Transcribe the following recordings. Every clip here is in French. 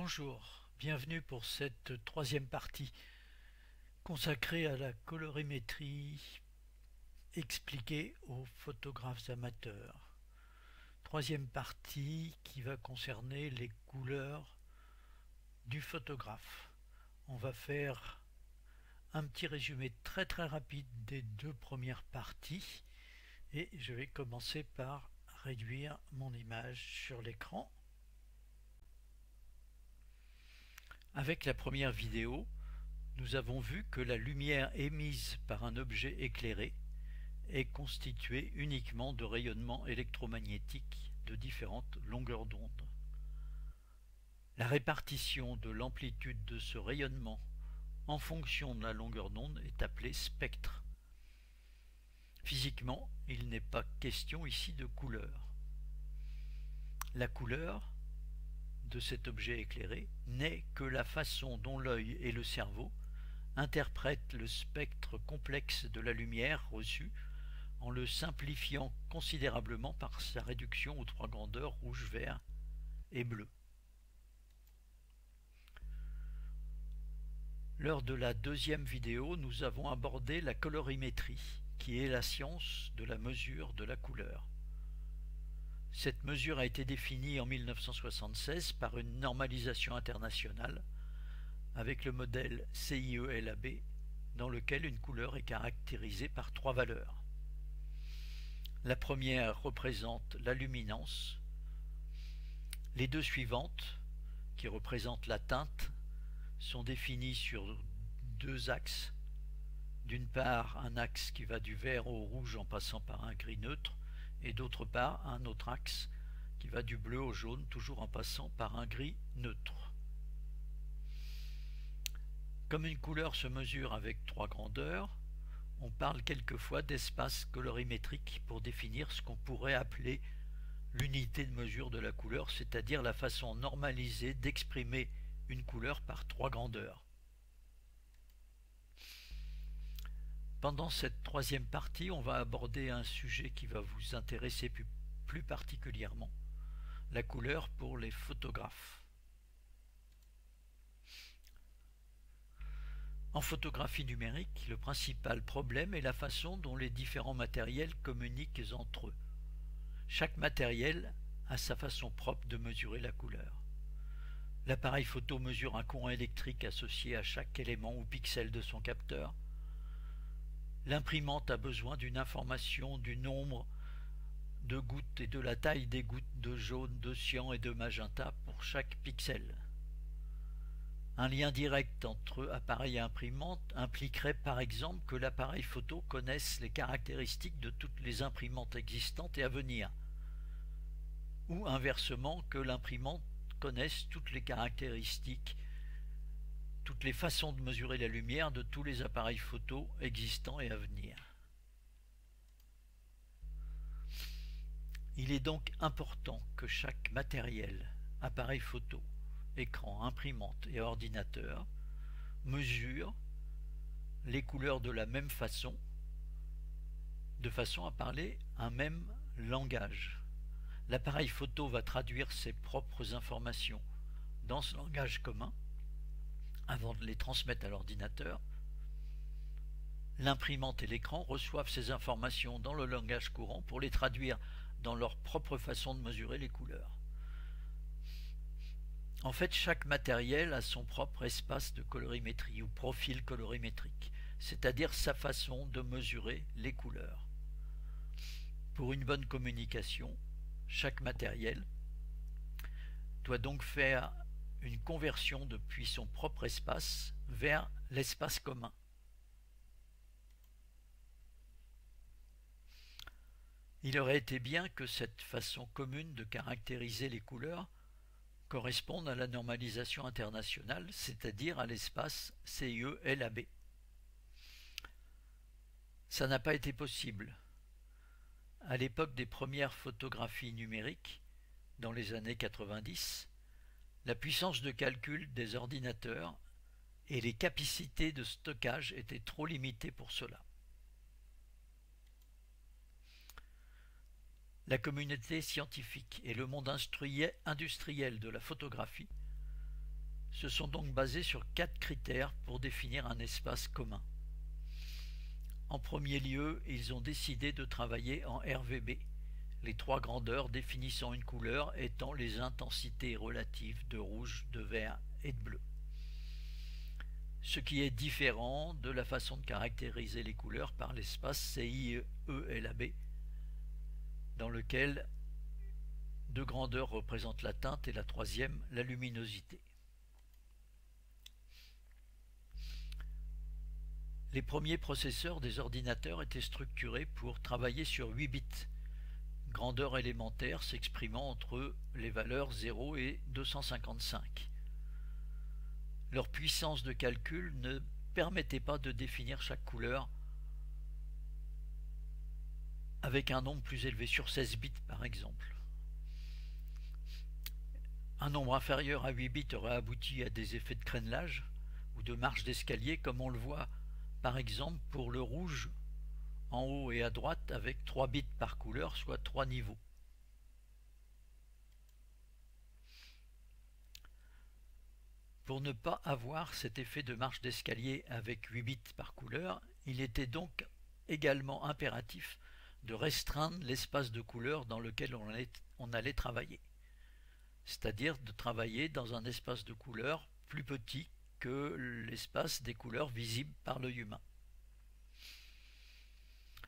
Bonjour, bienvenue pour cette troisième partie consacrée à la colorimétrie expliquée aux photographes amateurs. Troisième partie qui va concerner les couleurs du photographe. On va faire un petit résumé très rapide des deux premières parties et je vais commencer par réduire mon image sur l'écran. Avec la première vidéo, nous avons vu que la lumière émise par un objet éclairé est constituée uniquement de rayonnements électromagnétiques de différentes longueurs d'onde. La répartition de l'amplitude de ce rayonnement en fonction de la longueur d'onde est appelée spectre. Physiquement, il n'est pas question ici de couleur. La couleur de cet objet éclairé n'est que la façon dont l'œil et le cerveau interprètent le spectre complexe de la lumière reçue en le simplifiant considérablement par sa réduction aux trois grandeurs rouge, vert et bleu. Lors de la deuxième vidéo, nous avons abordé la colorimétrie, qui est la science de la mesure de la couleur. Cette mesure a été définie en 1976 par une normalisation internationale avec le modèle CIE-LAB dans lequel une couleur est caractérisée par trois valeurs. La première représente la luminance. Les deux suivantes, qui représentent la teinte, sont définies sur deux axes. D'une part, un axe qui va du vert au rouge en passant par un gris neutre, et d'autre part un autre axe qui va du bleu au jaune toujours en passant par un gris neutre. Comme une couleur se mesure avec trois grandeurs, on parle quelquefois d'espace colorimétrique pour définir ce qu'on pourrait appeler l'unité de mesure de la couleur, c'est-à-dire la façon normalisée d'exprimer une couleur par trois grandeurs. Pendant cette troisième partie, on va aborder un sujet qui va vous intéresser plus particulièrement, la couleur pour les photographes. En photographie numérique, le principal problème est la façon dont les différents matériels communiquent entre eux. Chaque matériel a sa façon propre de mesurer la couleur. L'appareil photo mesure un courant électrique associé à chaque élément ou pixel de son capteur. L'imprimante a besoin d'une information du nombre de gouttes et de la taille des gouttes de jaune, de cyan et de magenta pour chaque pixel. Un lien direct entre appareil et imprimante impliquerait par exemple que l'appareil photo connaisse les caractéristiques de toutes les imprimantes existantes et à venir, ou inversement que l'imprimante connaisse toutes les caractéristiques, toutes les façons de mesurer la lumière de tous les appareils photo existants et à venir. Il est donc important que chaque matériel, appareil photo, écran, imprimante et ordinateur, mesure les couleurs de la même façon, de façon à parler un même langage. L'appareil photo va traduire ses propres informations dans ce langage commun avant de les transmettre à l'ordinateur. L'imprimante et l'écran reçoivent ces informations dans le langage courant pour les traduire dans leur propre façon de mesurer les couleurs. En fait, chaque matériel a son propre espace de colorimétrie ou profil colorimétrique, c'est-à-dire sa façon de mesurer les couleurs. Pour une bonne communication, chaque matériel doit donc faire une conversion depuis son propre espace vers l'espace commun. Il aurait été bien que cette façon commune de caractériser les couleurs corresponde à la normalisation internationale, c'est-à-dire à l'espace CIE-LAB. Ça n'a pas été possible. À l'époque des premières photographies numériques, dans les années 90, la puissance de calcul des ordinateurs et les capacités de stockage étaient trop limitées pour cela. La communauté scientifique et le monde industriel de la photographie se sont donc basés sur 4 critères pour définir un espace commun. En premier lieu, ils ont décidé de travailler en RVB, les 3 grandeurs définissant une couleur étant les intensités relatives de rouge, de vert et de bleu. Ce qui est différent de la façon de caractériser les couleurs par l'espace CIE-LAB, dans lequel 2 grandeurs représentent la teinte et la troisième la luminosité. Les premiers processeurs des ordinateurs étaient structurés pour travailler sur 8 bits, grandeur élémentaire s'exprimant entre les valeurs 0 et 255. Leur puissance de calcul ne permettait pas de définir chaque couleur avec un nombre plus élevé, sur 16 bits par exemple. Un nombre inférieur à 8 bits aurait abouti à des effets de crénelage ou de marche d'escalier, comme on le voit par exemple pour le rouge en haut et à droite avec 3 bits par couleur, soit 3 niveaux. Pour ne pas avoir cet effet de marche d'escalier avec 8 bits par couleur, il était donc également impératif de restreindre l'espace de couleurs dans lequel on allait travailler, c'est-à-dire de travailler dans un espace de couleurs plus petit que l'espace des couleurs visibles par l'œil humain.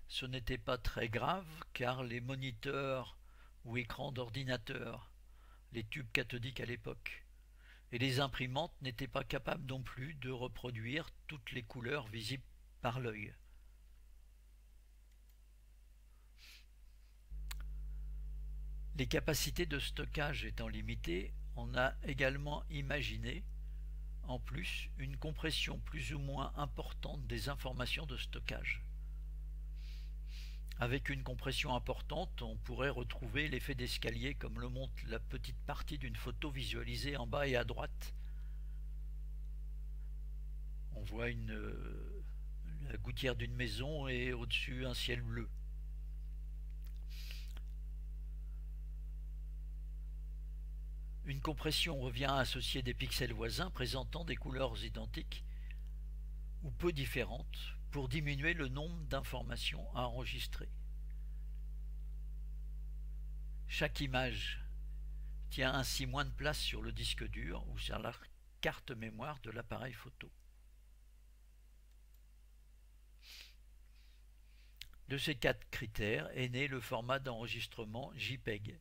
Ce n'était pas très grave car les moniteurs ou écrans d'ordinateur, les tubes cathodiques à l'époque, et les imprimantes n'étaient pas capables non plus de reproduire toutes les couleurs visibles par l'œil. Les capacités de stockage étant limitées, on a également imaginé, en plus, une compression plus ou moins importante des informations de stockage. Avec une compression importante, on pourrait retrouver l'effet d'escalier comme le montre la petite partie d'une photo visualisée en bas et à droite. On voit la gouttière d'une maison et au-dessus un ciel bleu. Une compression revient à associer des pixels voisins présentant des couleurs identiques ou peu différentes pour diminuer le nombre d'informations à enregistrer. Chaque image tient ainsi moins de place sur le disque dur ou sur la carte mémoire de l'appareil photo. De ces 4 critères est né le format d'enregistrement JPEG,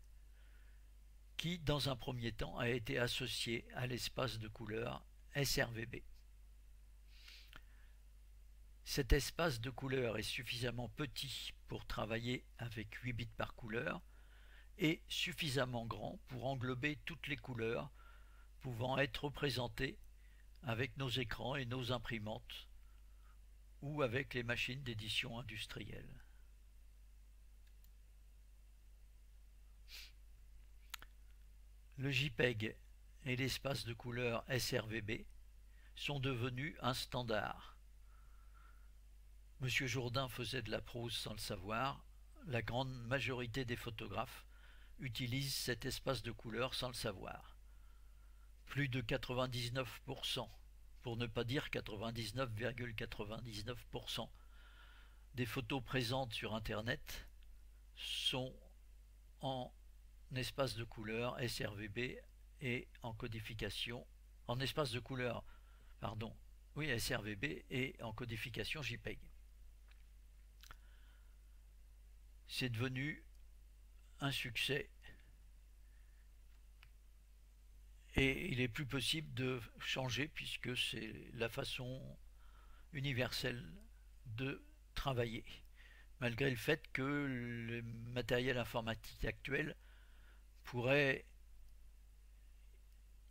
qui dans un premier temps a été associé à l'espace de couleur sRVB. Cet espace de couleur est suffisamment petit pour travailler avec 8 bits par couleur et suffisamment grand pour englober toutes les couleurs pouvant être représentées avec nos écrans et nos imprimantes ou avec les machines d'édition industrielle. Le JPEG et l'espace de couleur sRVB sont devenus un standard. Monsieur Jourdain faisait de la prose sans le savoir. La grande majorité des photographes utilisent cet espace de couleur sans le savoir. Plus de 99%, pour ne pas dire 99,99% des photos présentes sur Internet sont en espace de couleur sRVB et en codification, en espace de couleur, sRVB et en codification JPEG. C'est devenu un succès et il est plus possible de changer puisque c'est la façon universelle de travailler, malgré le fait que le matériel informatique actuel pourrait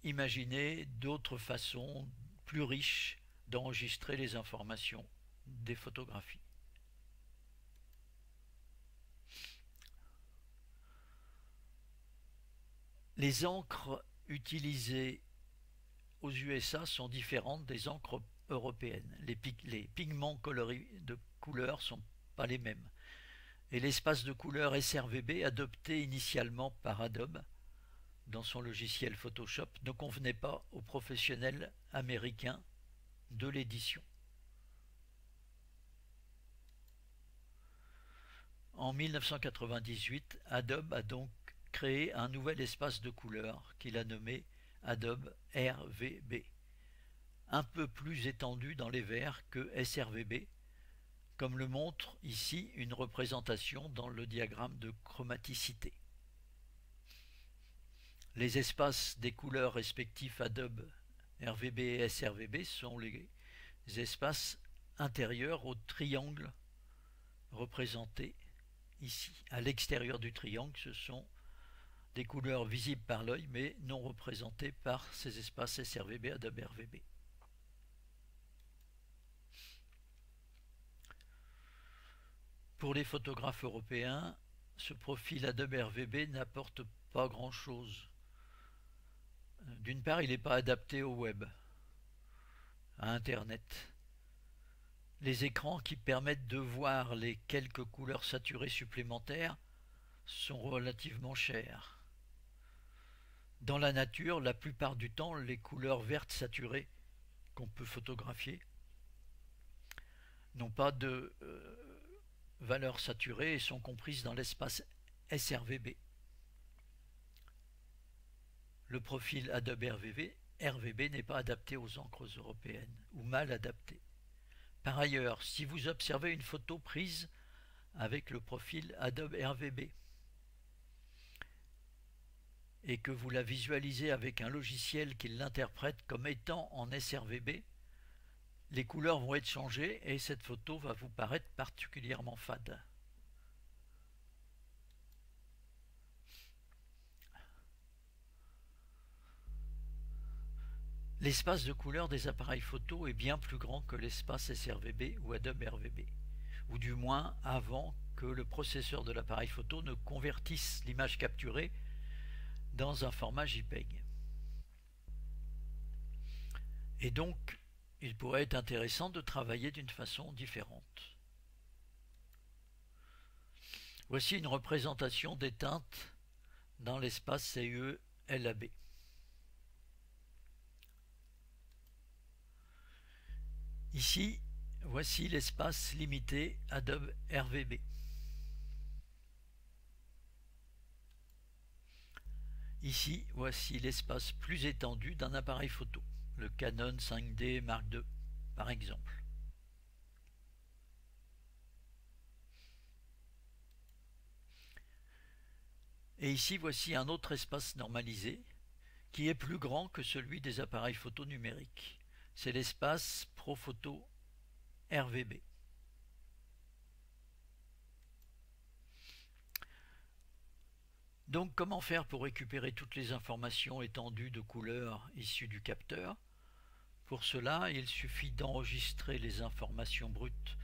imaginer d'autres façons plus riches d'enregistrer les informations des photographies. Les encres utilisées aux USA sont différentes des encres européennes. Les pigments coloris de couleur sont pas les mêmes. Et l'espace de couleur sRVB adopté initialement par Adobe dans son logiciel Photoshop ne convenait pas aux professionnels américains de l'édition. En 1998, Adobe a donc créé un nouvel espace de couleurs qu'il a nommé Adobe RVB, un peu plus étendu dans les verts que sRVB, comme le montre ici une représentation dans le diagramme de chromaticité. Les espaces des couleurs respectifs Adobe RVB et sRVB sont les espaces intérieurs au triangle représenté ici. À l'extérieur du triangle, ce sont des couleurs visibles par l'œil mais non représentées par ces espaces sRVB Adobe RVB. Pour les photographes européens, ce profil Adobe RVB n'apporte pas grand-chose. D'une part, il n'est pas adapté au web, à Internet. Les écrans qui permettent de voir les quelques couleurs saturées supplémentaires sont relativement chers. Dans la nature, la plupart du temps, les couleurs vertes saturées qu'on peut photographier n'ont pas de valeur saturée et sont comprises dans l'espace sRVB. Le profil Adobe RVB n'est pas adapté aux encres européennes ou mal adapté. Par ailleurs, si vous observez une photo prise avec le profil Adobe RVB et que vous la visualisez avec un logiciel qui l'interprète comme étant en sRVB, les couleurs vont être changées et cette photo va vous paraître particulièrement fade. L'espace de couleur des appareils photo est bien plus grand que l'espace sRVB ou Adobe RVB, ou du moins avant que le processeur de l'appareil photo ne convertisse l'image capturée dans un format JPEG. Et donc, il pourrait être intéressant de travailler d'une façon différente. Voici une représentation des teintes dans l'espace CE-LAB. Ici, voici l'espace limité Adobe RVB. Ici, voici l'espace plus étendu d'un appareil photo, le Canon 5D Mark II par exemple. Et ici, voici un autre espace normalisé qui est plus grand que celui des appareils photo numériques. C'est l'espace ProPhoto RVB. Donc comment faire pour récupérer toutes les informations étendues de couleurs issues du capteur? Pour cela, il suffit d'enregistrer les informations brutes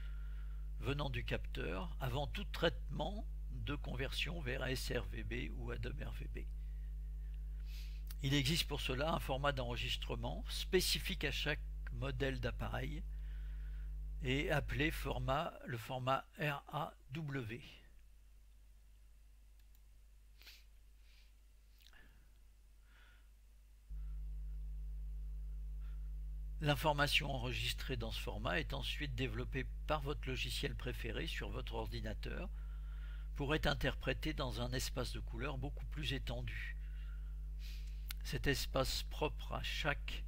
venant du capteur avant tout traitement de conversion vers sRVB ou Adobe RVB. Il existe pour cela un format d'enregistrement spécifique à chaque modèle d'appareil et appelé le format RAW. L'information enregistrée dans ce format est ensuite développée par votre logiciel préféré sur votre ordinateur pour être interprétée dans un espace de couleurs beaucoup plus étendu. Cet espace propre à chaque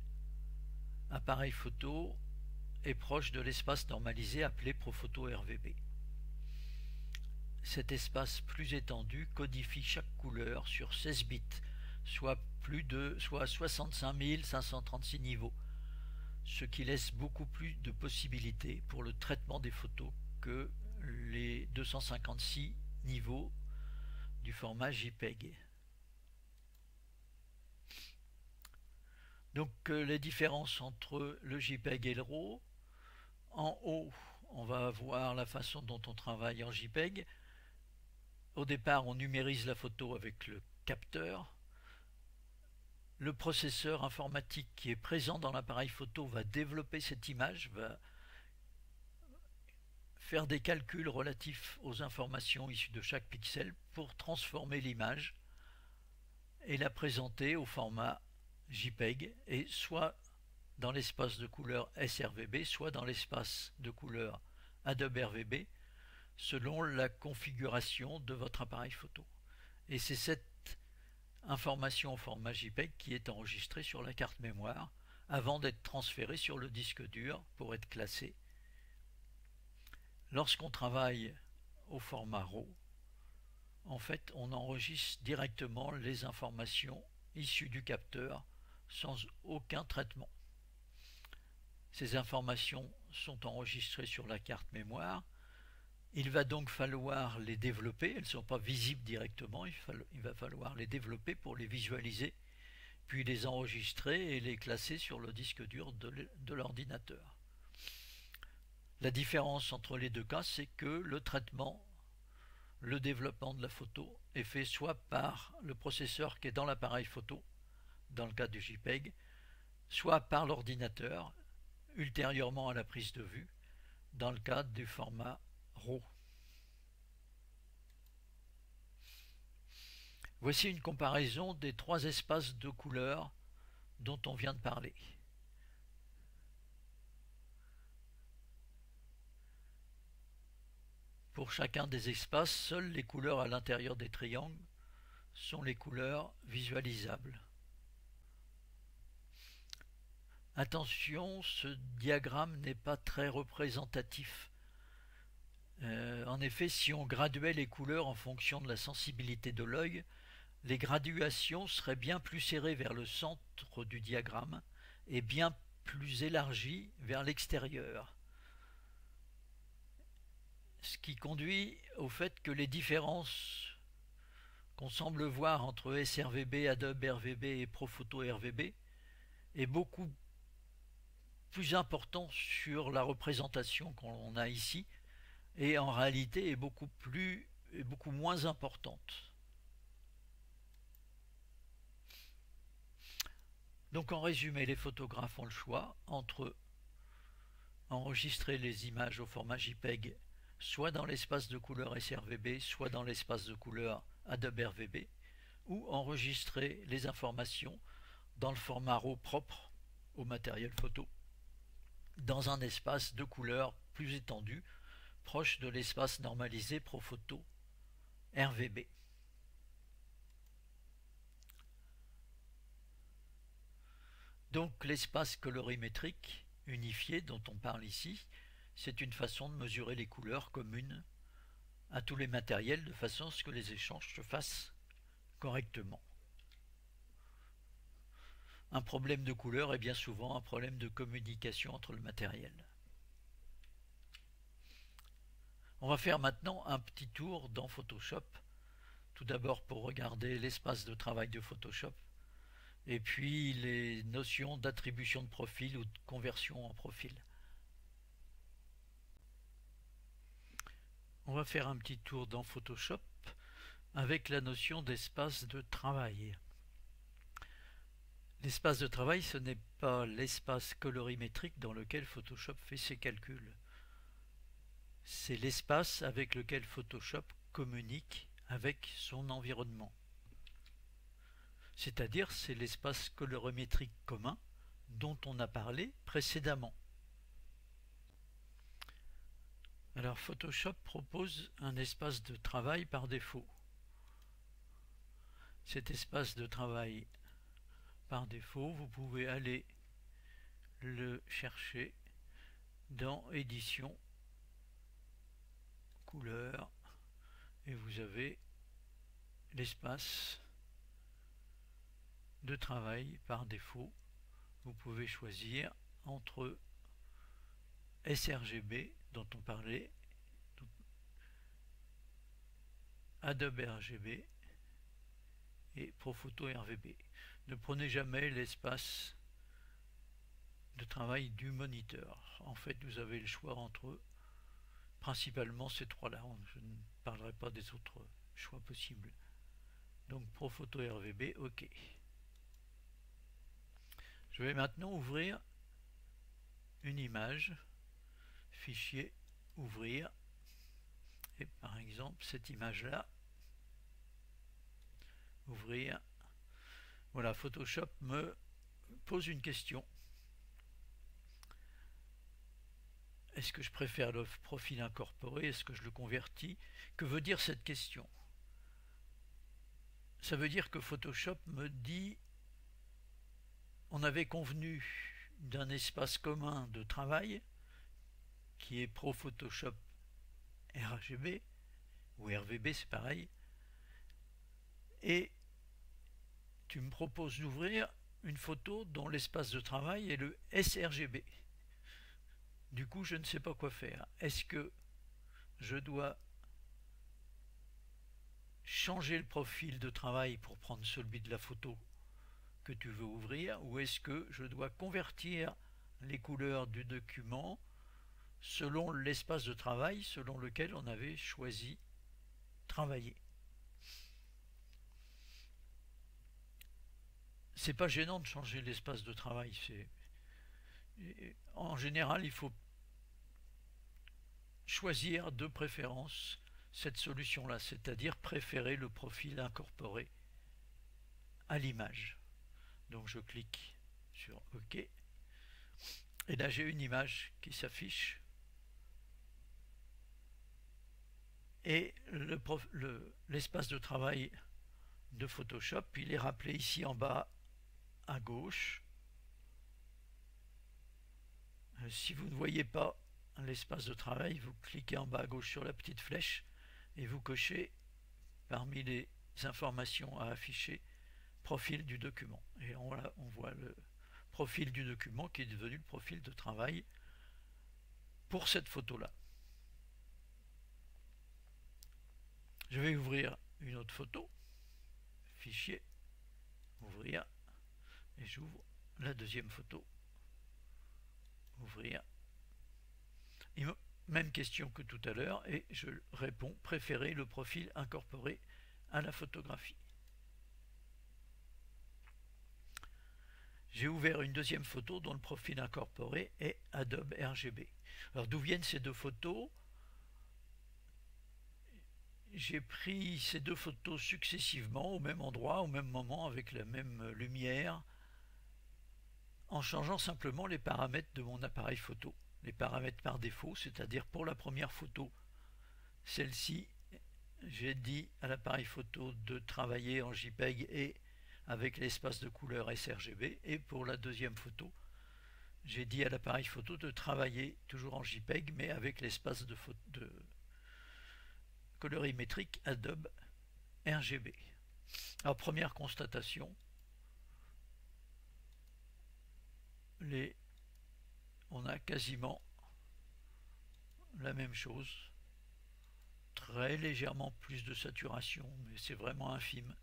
appareil photo est proche de l'espace normalisé appelé ProPhoto RVB. Cet espace plus étendu codifie chaque couleur sur 16 bits, soit 65 536 niveaux, ce qui laisse beaucoup plus de possibilités pour le traitement des photos que les 256 niveaux du format JPEG. Donc les différences entre le JPEG et le RAW. En haut, on va voir la façon dont on travaille en JPEG. Au départ, on numérise la photo avec le capteur. Le processeur informatique qui est présent dans l'appareil photo va développer cette image, va faire des calculs relatifs aux informations issues de chaque pixel pour transformer l'image et la présenter au format JPEG, et soit dans l'espace de couleur sRVB, soit dans l'espace de couleur Adobe RVB, selon la configuration de votre appareil photo. Et c'est cette information au format JPEG qui est enregistrée sur la carte mémoire avant d'être transférée sur le disque dur pour être classée. Lorsqu'on travaille au format RAW, en fait, on enregistre directement les informations issues du capteur sans aucun traitement. Ces informations sont enregistrées sur la carte mémoire. Il va donc falloir les développer. Elles ne sont pas visibles directement. Il va falloir les développer pour les visualiser, puis les enregistrer et les classer sur le disque dur de l'ordinateur. La différence entre les deux cas, c'est que le traitement, le développement de la photo est fait soit par le processeur qui est dans l'appareil photo, dans le cas du JPEG, soit par l'ordinateur, ultérieurement à la prise de vue, dans le cadre du format RAW. Voici une comparaison des trois espaces de couleurs dont on vient de parler. Pour chacun des espaces, seules les couleurs à l'intérieur des triangles sont les couleurs visualisables. Attention, ce diagramme n'est pas très représentatif. En effet, si on graduait les couleurs en fonction de la sensibilité de l'œil, les graduations seraient bien plus serrées vers le centre du diagramme et bien plus élargies vers l'extérieur. Ce qui conduit au fait que les différences qu'on semble voir entre sRVB, Adobe RVB et Profoto RVB est beaucoup plus important sur la représentation qu'on a ici, et en réalité est beaucoup moins importante. Donc en résumé, les photographes ont le choix entre enregistrer les images au format JPEG soit dans l'espace de couleur sRVB, soit dans l'espace de couleur Adobe RVB, ou enregistrer les informations dans le format RAW propre au matériel photo, dans un espace de couleur plus étendu, proche de l'espace normalisé Profoto RVB. Donc l'espace colorimétrique unifié dont on parle ici, c'est une façon de mesurer les couleurs communes à tous les matériels de façon à ce que les échanges se fassent correctement. Un problème de couleur est bien souvent un problème de communication entre le matériel. On va faire maintenant un petit tour dans Photoshop, tout d'abord pour regarder l'espace de travail de Photoshop, et puis les notions d'attribution de profil ou de conversion en profil. On va faire un petit tour dans Photoshop avec la notion d'espace de travail. L'espace de travail, ce n'est pas l'espace colorimétrique dans lequel Photoshop fait ses calculs. C'est l'espace avec lequel Photoshop communique avec son environnement. C'est-à-dire, c'est l'espace colorimétrique commun dont on a parlé précédemment. Alors Photoshop propose un espace de travail par défaut. Cet espace de travail par défaut, vous pouvez aller le chercher dans Édition, Couleurs, et vous avez l'espace de travail par défaut. Vous pouvez choisir entre sRGB dont on parlait, Adobe RGB et Profoto RVB. Ne prenez jamais l'espace de travail du moniteur. En fait, vous avez le choix entre principalement ces trois-là. Je ne parlerai pas des autres choix possibles. Donc Profoto RVB, OK. Je vais maintenant ouvrir une image, fichier, ouvrir, et par exemple cette image-là, ouvrir Voilà, Photoshop me pose une question. Est-ce que je préfère le profil incorporé? Est-ce que je le convertis? Que veut dire cette question? Ça veut dire que Photoshop me dit on avait convenu d'un espace commun de travail qui est Pro Photoshop RGB ou RVB, c'est pareil, et tu me proposes d'ouvrir une photo dont l'espace de travail est le sRGB. Du coup, je ne sais pas quoi faire. Est-ce que je dois changer le profil de travail pour prendre celui de la photo que tu veux ouvrir, ou est-ce que je dois convertir les couleurs du document selon l'espace de travail selon lequel on avait choisi travailler? C'est pas gênant de changer l'espace de travail. En général, il faut choisir de préférence cette solution-là, c'est-à-dire préférer le profil incorporé à l'image. Donc je clique sur OK. Et là j'ai une image qui s'affiche. Et l'espace de travail de Photoshop, il est rappelé ici en bas à gauche. Si vous ne voyez pas l'espace de travail, vous cliquez en bas à gauche sur la petite flèche et vous cochez parmi les informations à afficher profil du document. Et on voit le profil du document qui est devenu le profil de travail pour cette photo-là. Je vais ouvrir une autre photo, fichier, ouvrir, et j'ouvre la deuxième photo, ouvrir. Même question que tout à l'heure, et je réponds préférer le profil incorporé à la photographie. J'ai ouvert une deuxième photo dont le profil incorporé est Adobe RGB. Alors d'où viennent ces deux photos? J'ai pris ces deux photos successivement au même endroit, au même moment, avec la même lumière, en changeant simplement les paramètres de mon appareil photo. Les paramètres par défaut, c'est-à-dire pour la première photo, celle-ci, j'ai dit à l'appareil photo de travailler en JPEG et avec l'espace de couleur sRGB, et pour la deuxième photo, j'ai dit à l'appareil photo de travailler toujours en JPEG mais avec l'espace de colorimétrique Adobe RGB. Alors première constatation, on a quasiment la même chose, très légèrement plus de saturation, mais c'est vraiment infime.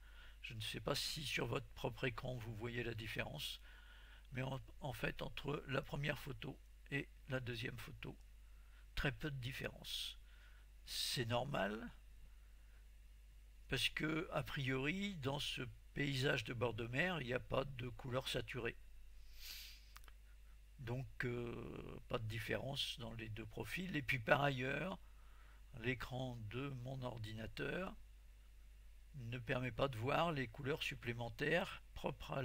Je ne sais pas si sur votre propre écran vous voyez la différence, mais en fait entre la première photo et la deuxième photo, très peu de différence. C'est normal parce que a priori dans ce paysage de bord de mer il n'y a pas de couleur saturée, donc pas de différence dans les deux profils. Et puis par ailleurs l'écran de mon ordinateur ne permet pas de voir les couleurs supplémentaires propres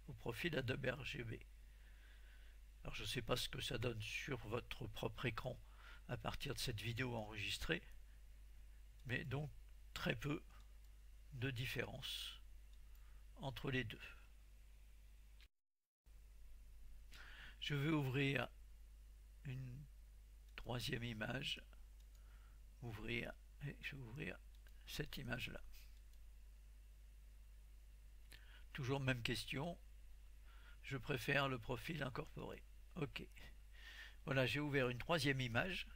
au profil Adobe RGB. Alors je ne sais pas ce que ça donne sur votre propre écran à partir de cette vidéo enregistrée, mais donc très peu de différence entre les deux. Je vais ouvrir une troisième image, ouvrir, et je vais ouvrir cette image-là. Toujours même question, je préfère le profil incorporé. OK. Voilà, j'ai ouvert une troisième image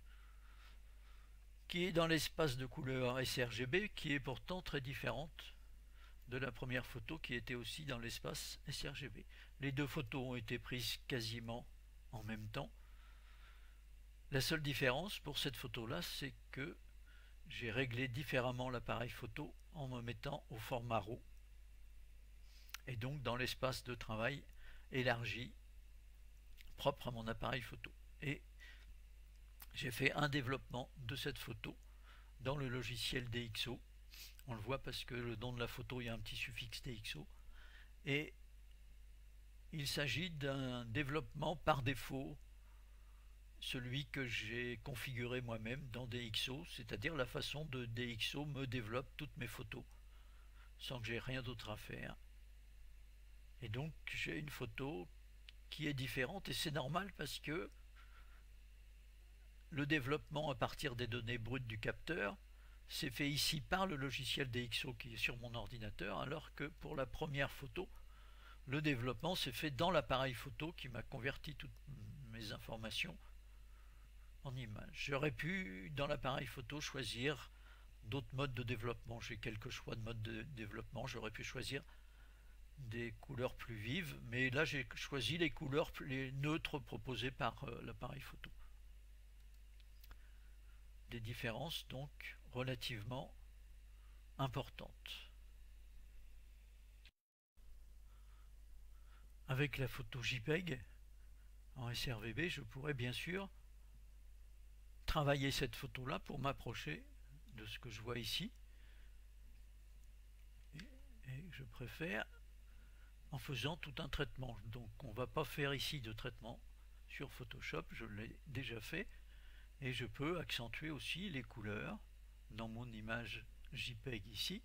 qui est dans l'espace de couleur sRGB, qui est pourtant très différente de la première photo qui était aussi dans l'espace sRGB. Les deux photos ont été prises quasiment en même temps. La seule différence pour cette photo-là, c'est que j'ai réglé différemment l'appareil photo en me mettant au format RAW et donc dans l'espace de travail élargi propre à mon appareil photo. Et j'ai fait un développement de cette photo dans le logiciel DxO. On le voit parce que le nom de la photo, il y a un petit suffixe DxO. et il s'agit d'un développement par défaut, celui que j'ai configuré moi-même dans DxO, c'est-à-dire la façon dont DxO me développe toutes mes photos sans que j'ai rien d'autre à faire. Et donc j'ai une photo qui est différente, et c'est normal parce que le développement à partir des données brutes du capteur c'est fait ici par le logiciel DxO qui est sur mon ordinateur, alors que pour la première photo, le développement s'est fait dans l'appareil photo qui m'a converti toutes mes informations en images. J'aurais pu, dans l'appareil photo, choisir d'autres modes de développement. J'ai quelques choix de modes de développement. J'aurais pu choisir des couleurs plus vives, mais là j'ai choisi les couleurs les neutres proposées par l'appareil photo. Des différences donc relativement importantes. Avec la photo JPEG en SRVB, je pourrais bien sûr travailler cette photo là pour m'approcher de ce que je vois ici, et je préfère en faisant tout un traitement. Donc on ne va pas faire ici de traitement sur Photoshop, je l'ai déjà fait, et je peux accentuer aussi les couleurs dans mon image JPEG ici,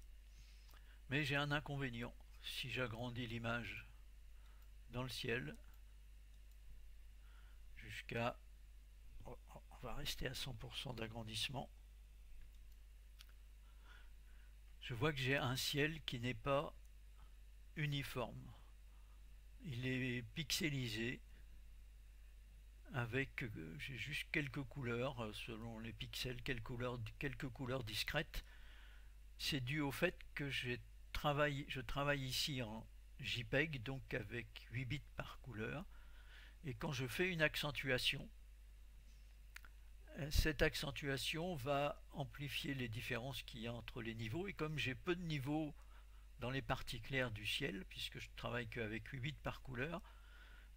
mais j'ai un inconvénient. Si j'agrandis l'image dans le ciel jusqu'à, on va rester à 100% d'agrandissement, je vois que j'ai un ciel qui n'est pas uniforme. Il est pixelisé avec, j'ai juste quelques couleurs selon les pixels, quelques couleurs discrètes. C'est dû au fait que je travaille ici en JPEG, donc avec 8 bits par couleur, et quand je fais une accentuation, cette accentuation va amplifier les différences qu'il y a entre les niveaux, et comme j'ai peu de niveaux dans les parties claires du ciel, puisque je travaille qu'avec 8 bits par couleur,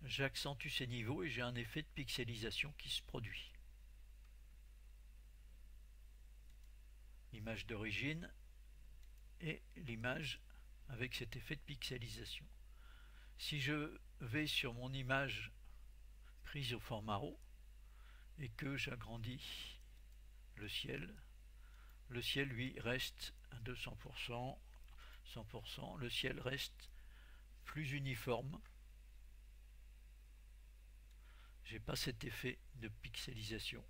j'accentue ces niveaux et j'ai un effet de pixelisation qui se produit. L'image d'origine et l'image avec cet effet de pixelisation. Si je vais sur mon image prise au format RAW et que j'agrandis le ciel lui reste à 200%, 100%, le ciel reste plus uniforme. J'ai pas cet effet de pixelisation.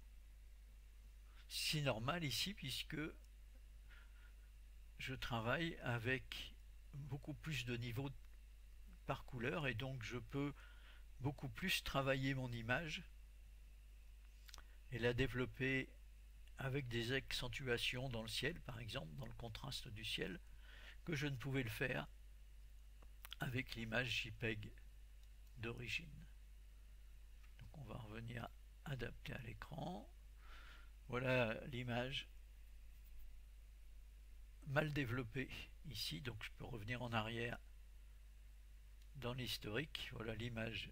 C'est normal ici puisque je travaille avec beaucoup plus de niveaux par couleur, et donc je peux beaucoup plus travailler mon image et la développer avec des accentuations dans le ciel, par exemple dans le contraste du ciel, que je ne pouvais le faire avec l'image JPEG d'origine. Donc on va revenir adapter à l'écran. Voilà l'image mal développée ici, donc je peux revenir en arrière dans l'historique. Voilà l'image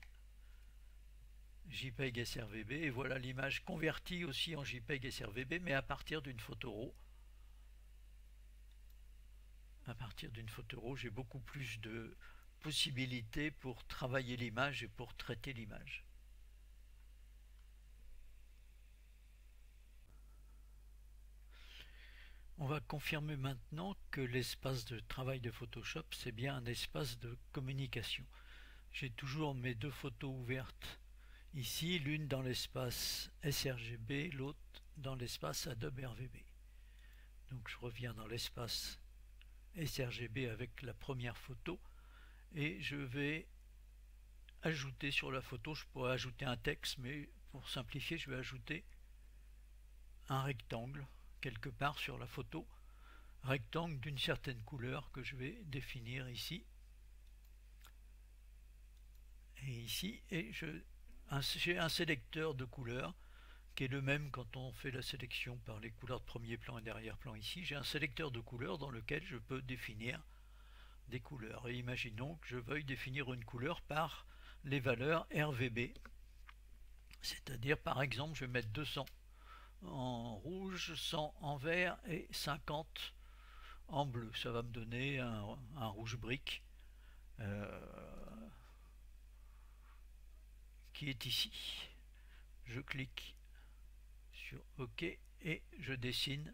JPEG SRVB, et voilà l'image convertie aussi en JPEG SRVB, mais à partir d'une photo RAW. À partir d'une photo RAW, j'ai beaucoup plus de possibilités pour travailler l'image et pour traiter l'image. On va confirmer maintenant que l'espace de travail de Photoshop, c'est bien un espace de communication. J'ai toujours mes deux photos ouvertes ici, l'une dans l'espace sRGB, l'autre dans l'espace Adobe RVB. Donc je reviens dans l'espace sRGB avec la première photo, et je vais ajouter sur la photo, je pourrais ajouter un texte, mais pour simplifier je vais ajouter un rectangle quelque part sur la photo, rectangle d'une certaine couleur que je vais définir ici et ici, et j'ai un sélecteur de couleurs qui est le même quand on fait la sélection par les couleurs de premier plan et d'arrière-plan. Ici j'ai un sélecteur de couleurs dans lequel je peux définir des couleurs, et imaginons que je veuille définir une couleur par les valeurs RVB, c'est-à-dire par exemple je vais mettre 200 en rouge, 100 en vert et 50 en bleu. Ça va me donner un rouge brique qui est ici. Je clique sur OK et je dessine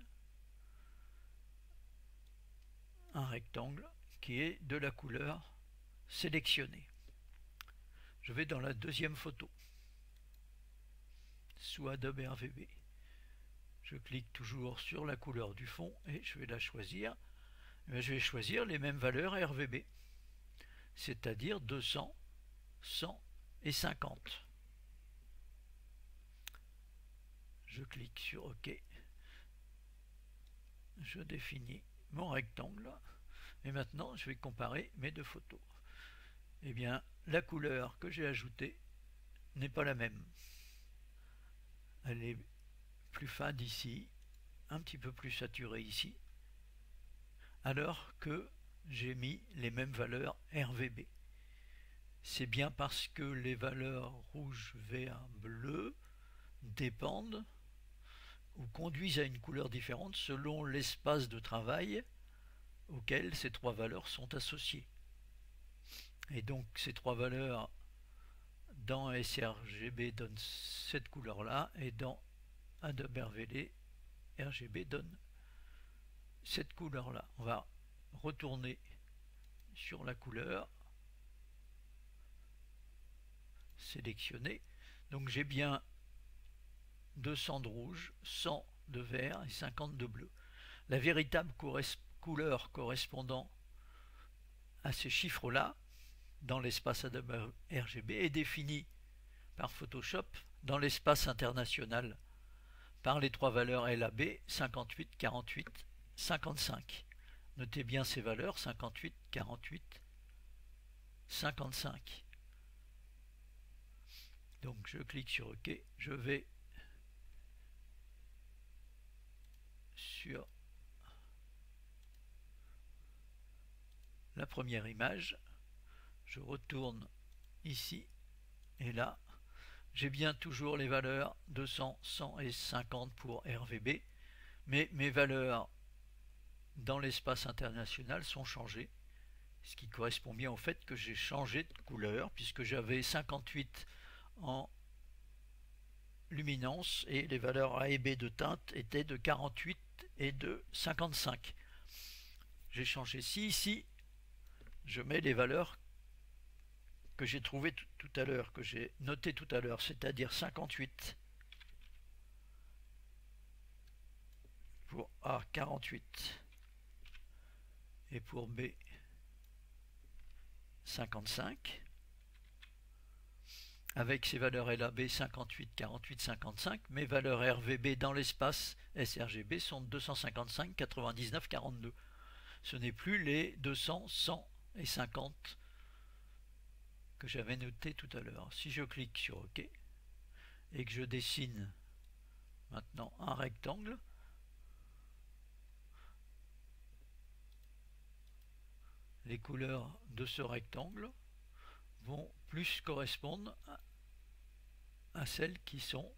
un rectangle qui est de la couleur sélectionnée. Je vais dans la deuxième photo sous Adobe RVB. Je clique toujours sur la couleur du fond et je vais la choisir. Je vais choisir les mêmes valeurs RVB, c'est-à-dire 200, 100 et 50. Je clique sur OK. Je définis mon rectangle et maintenant je vais comparer mes deux photos. Eh bien, la couleur que j'ai ajoutée n'est pas la même. Elle est plus fade ici, un petit peu plus saturée ici, alors que j'ai mis les mêmes valeurs RVB. C'est bien parce que les valeurs rouge, vert, bleu dépendent ou conduisent à une couleur différente selon l'espace de travail auquel ces trois valeurs sont associées. Et donc ces trois valeurs dans sRGB donnent cette couleur-là et dans Adobe RGB donne cette couleur-là. On va retourner sur la couleur, sélectionner. Donc j'ai bien 200 de rouge, 100 de vert et 50 de bleu. La véritable couleur correspondant à ces chiffres-là dans l'espace Adobe RGB est définie par Photoshop dans l'espace international par les trois valeurs LAB 58, 48, 55. Notez bien ces valeurs 58, 48, 55. Donc je clique sur OK, je vais sur la première image, je retourne ici et là j'ai bien toujours les valeurs 200, 100 et 50 pour RVB, mais mes valeurs dans l'espace international sont changées, ce qui correspond bien au fait que j'ai changé de couleur puisque j'avais 58 en luminance et les valeurs A et B de teinte étaient de 48 et de 55. J'ai changé ici, je mets les valeurs que j'ai trouvées tout à l'heure, que j'ai notées tout à l'heure, c'est-à-dire 58 pour A 48 et pour B 55. Avec ces valeurs LAB 58, 48, 55, mes valeurs RVB dans l'espace sRGB sont 255, 99, 42. Ce n'est plus les 200, 100 et 50 que j'avais noté tout à l'heure. Si je clique sur OK et que je dessine maintenant un rectangle, les couleurs de ce rectangle vont plus correspondre à celles qui sont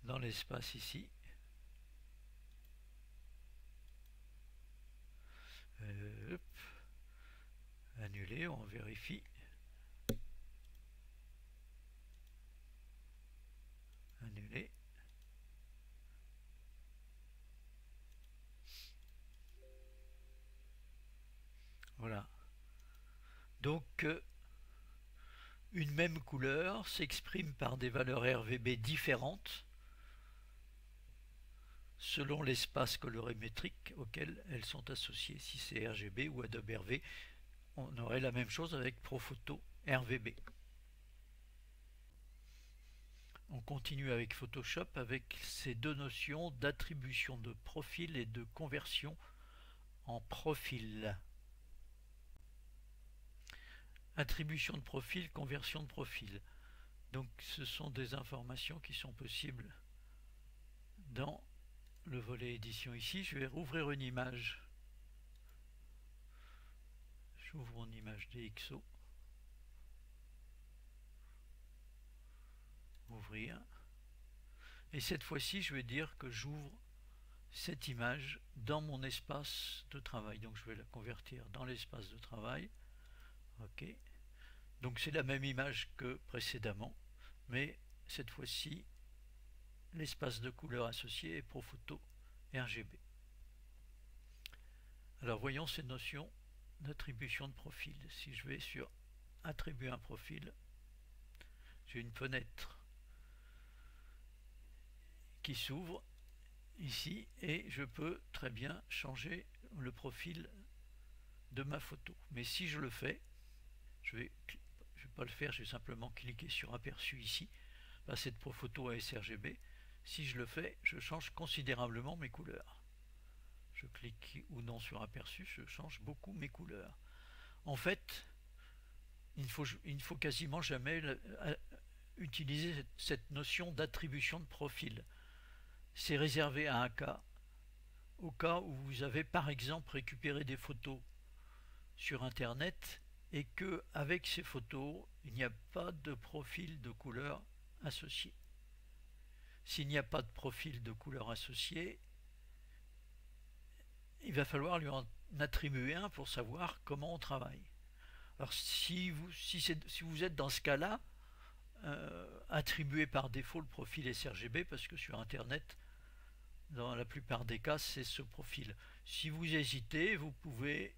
dans l'espace ici. Annuler, on vérifie. Annuler. Voilà. Donc, une même couleur s'exprime par des valeurs RVB différentes selon l'espace colorimétrique auquel elles sont associées. Si c'est RGB ou Adobe RV, on aurait la même chose avec Profoto RVB. On continue avec Photoshop avec ces deux notions d'attribution de profil et de conversion en profil. Attribution de profil, conversion de profil. Donc ce sont des informations qui sont possibles dans le volet édition ici. Je vais rouvrir une image. J'ouvre mon image DxO. Ouvrir. Et cette fois-ci, je vais dire que j'ouvre cette image dans mon espace de travail. Donc je vais la convertir dans l'espace de travail. Ok. Donc c'est la même image que précédemment, mais cette fois-ci, l'espace de couleur associé est Profoto RGB. Alors voyons ces notions d'attribution de profil. Si je vais sur attribuer un profil, j'ai une fenêtre qui s'ouvre ici et je peux très bien changer le profil de ma photo. Mais si je le fais, je vais pas le faire, je vais simplement cliquer sur aperçu ici, passer de Profoto à sRGB. Si je le fais, je change considérablement mes couleurs. Je clique ou non sur aperçu, je change beaucoup mes couleurs. En fait, il ne faut quasiment jamais utiliser cette notion d'attribution de profil. C'est réservé à un cas, au cas où vous avez par exemple récupéré des photos sur internet et que avec ces photos il n'y a pas de profil de couleur associé. S'il n'y a pas de profil de couleur associé, il va falloir lui en attribuer un pour savoir comment on travaille. Alors si vous êtes dans ce cas-là, attribuez par défaut le profil sRGB parce que sur internet, dans la plupart des cas, c'est ce profil. Si vous hésitez, vous pouvez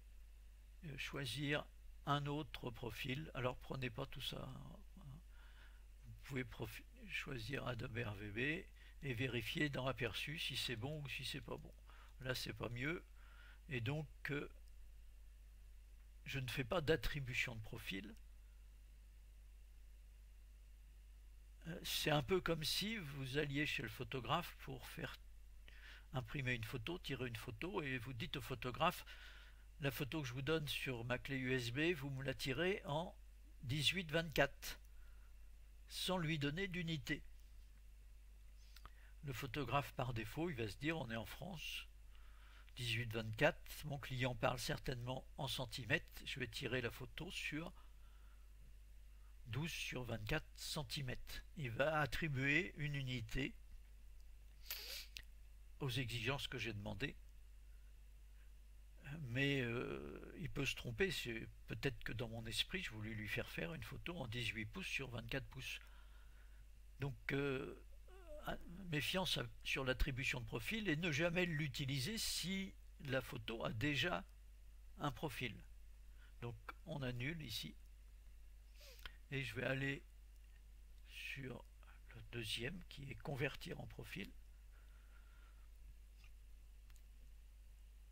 choisir un autre profil. Alors prenez pas tout ça. Vous pouvez choisir Adobe RVB et vérifier dans aperçu si c'est bon ou si c'est pas bon. Là c'est pas mieux et donc je ne fais pas d'attribution de profil. C'est un peu comme si vous alliez chez le photographe pour faire imprimer une photo, tirer une photo et vous dites au photographe: la photo que je vous donne sur ma clé USB, vous me la tirez en 18-24 sans lui donner d'unité. Le photographe par défaut, il va se dire: on est en France, 18-24, mon client parle certainement en centimètres, je vais tirer la photo sur 12/24 centimètres. Il va attribuer une unité aux exigences que j'ai demandées, mais il peut se tromper. Peut-être que dans mon esprit je voulais lui faire une photo en 18 pouces sur 24 pouces. Donc méfiance sur l'attribution de profil et ne jamais l'utiliser si la photo a déjà un profil. Donc on annule ici et je vais aller sur le deuxième qui est convertir en profil.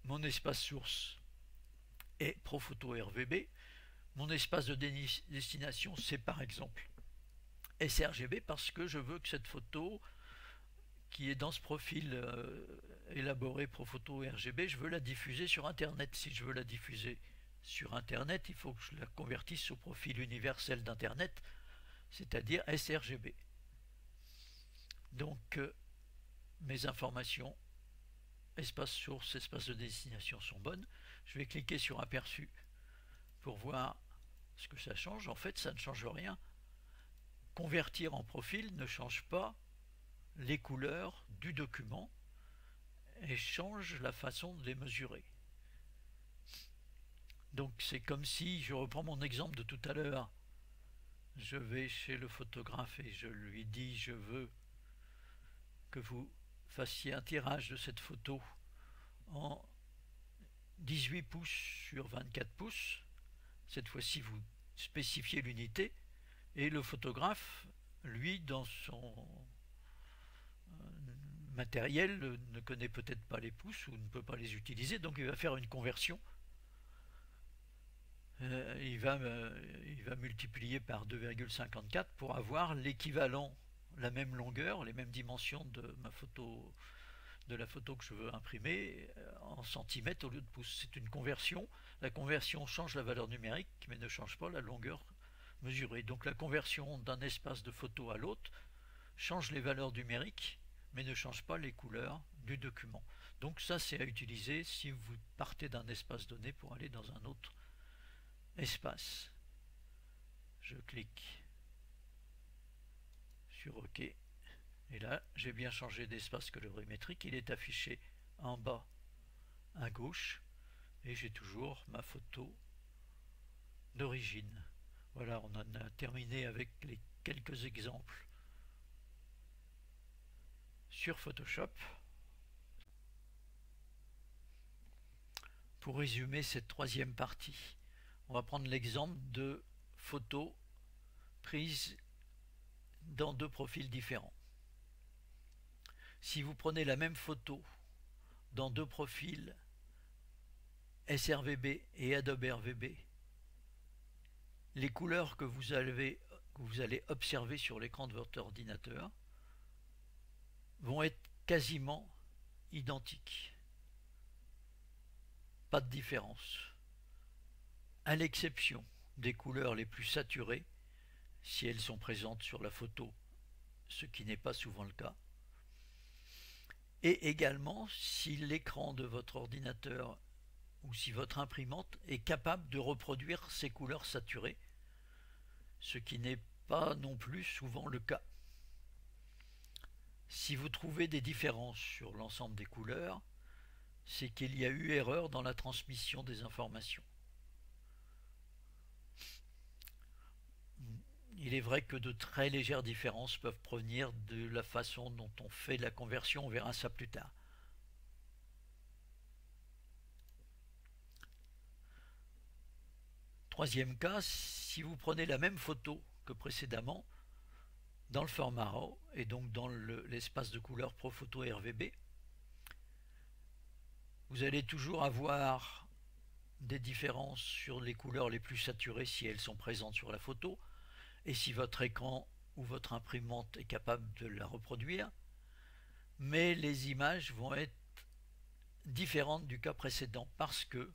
Mon espace source est Profoto RVB. Mon espace de destination, c'est par exemple sRGB parce que je veux que cette photo qui est dans ce profil élaboré Profoto RGB, je veux la diffuser sur internet. Si je veux la diffuser sur internet, il faut que je la convertisse au profil universel d'internet, c'est-à-dire sRGB. Donc mes informations espace source, espace de destination sont bonnes. Je vais cliquer sur aperçu pour voir ce que ça change. En fait, ça ne change rien. Convertir en profil ne change pas les couleurs du document et change la façon de les mesurer. Donc c'est comme si, je reprends mon exemple de tout à l'heure, je vais chez le photographe et je lui dis: je veux que vous fassiez un tirage de cette photo en 18 pouces sur 24 pouces. Cette fois-ci vous spécifiez l'unité et le photographe, lui, dans son matériel, ne connaît peut-être pas les pouces ou ne peut pas les utiliser, donc il va faire une conversion. Il va multiplier par 2,54 pour avoir l'équivalent, la même longueur, les mêmes dimensions de ma photo, de la photo que je veux imprimer en centimètres au lieu de pouces. C'est une conversion. La conversion change la valeur numérique mais ne change pas la longueur mesurée. Donc la conversion d'un espace de photo à l'autre change les valeurs numériques mais ne change pas les couleurs du document. Donc ça, c'est à utiliser si vous partez d'un espace donné pour aller dans un autre espace. Je clique sur OK et là j'ai bien changé d'espace colorimétrique. Il est affiché en bas à gauche et j'ai toujours ma photo d'origine. Voilà, on en a terminé avec les quelques exemples sur Photoshop. Pour résumer cette troisième partie, on va prendre l'exemple de photos prises dans deux profils différents. Si vous prenez la même photo dans deux profils sRVB et Adobe RVB, les couleurs que vous allez observer sur l'écran de votre ordinateur vont être quasiment identiques. Pas de différence. À l'exception des couleurs les plus saturées, si elles sont présentes sur la photo, ce qui n'est pas souvent le cas. Et également si l'écran de votre ordinateur ou si votre imprimante est capable de reproduire ces couleurs saturées, ce qui n'est pas non plus souvent le cas. Si vous trouvez des différences sur l'ensemble des couleurs, c'est qu'il y a eu erreur dans la transmission des informations. Il est vrai que de très légères différences peuvent provenir de la façon dont on fait la conversion, on verra ça plus tard. Troisième cas, si vous prenez la même photo que précédemment, dans le format RAW et donc dans l'espace de couleur ProPhoto RVB, vous allez toujours avoir des différences sur les couleurs les plus saturées si elles sont présentes sur la photo, et si votre écran ou votre imprimante est capable de la reproduire, mais les images vont être différentes du cas précédent parce que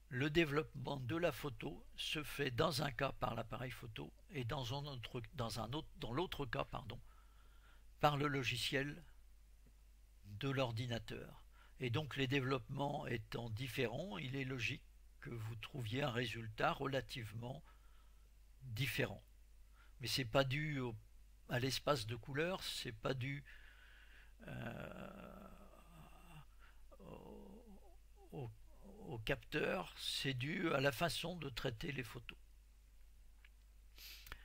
le développement de la photo se fait dans un cas par l'appareil photo et dans l'autre cas par le logiciel de l'ordinateur. Et donc les développements étant différents, il est logique que vous trouviez un résultat relativement différent. Mais c'est pas dû à l'espace de couleurs, c'est pas dû au capteur, c'est dû à la façon de traiter les photos.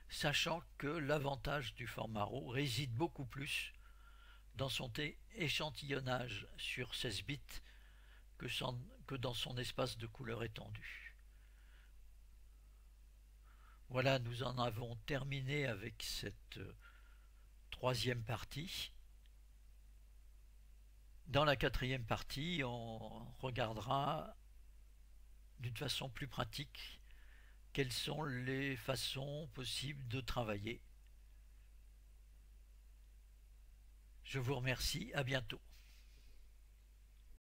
Sachant que l'avantage du format RAW réside beaucoup plus dans son échantillonnage sur 16 bits que dans son espace de couleur étendu. Voilà, nous en avons terminé avec cette troisième partie. Dans la quatrième partie, on regardera d'une façon plus pratique quelles sont les façons possibles de travailler. Je vous remercie, à bientôt.